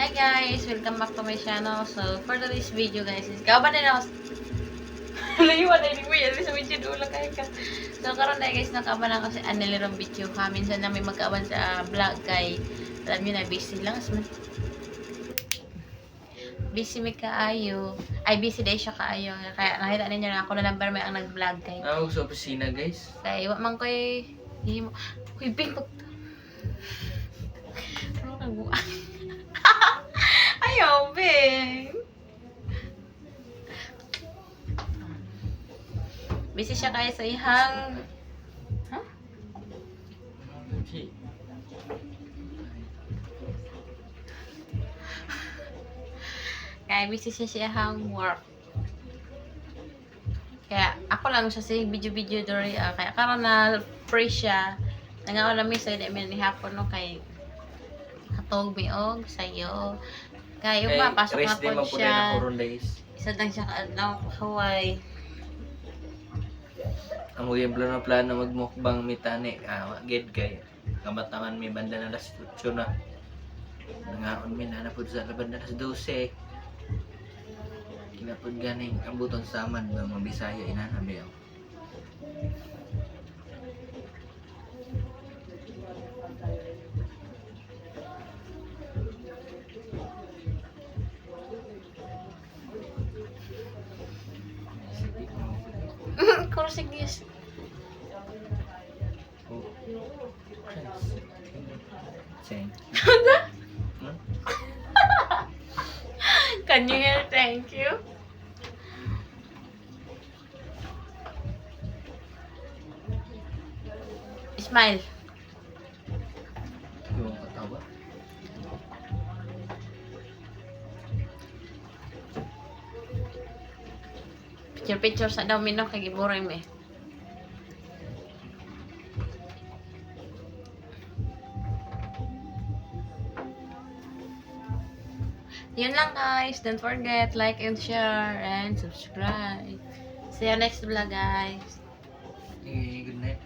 Hi guys! Welcome back to my channel. So, for today's video guys, is kaban na ako. Layuan na mo yan. Sa video doon lang kayo ka. So, karon na guys, nakaban ako si Anelirong video ka. Minsan na may magkaban sa vlog kay alam nyo na, busy lang. Busy may kaayo. Ay, busy day siya kaayo. Kaya nakita ninyo na ako na number may ang nag-vlog kay. Ako sa opisina guys. Kaya, iwa man ko Uy, bing, ano nagbuan? Ayaw, bing. Busy siya kaya sa ihang... Huh? Kaya busy siya sa ihang work. Kaya ako lang siya sa video-video doon. Kaya karon na free siya. Nangaon na mi sa ni hapon no kay katog mi og sayo. Kaya yung pasok na po siya. Isa lang siya kaadlaw kaway. Amo yung plano magmukbang mitani. Gid kay kamataman may banda na alas 8 na. Nangaon mi na pud sa laban na alas 12. Kinapod ganing ambuton saman ng mga Bisaya inanabi ako. Kursigis. Can you hear thank you? Smile. Yung katawa. Picture sa daw minok kay giburay mi. Yun lang guys. Don't forget like and share and subscribe. See you next vlog guys. Good night.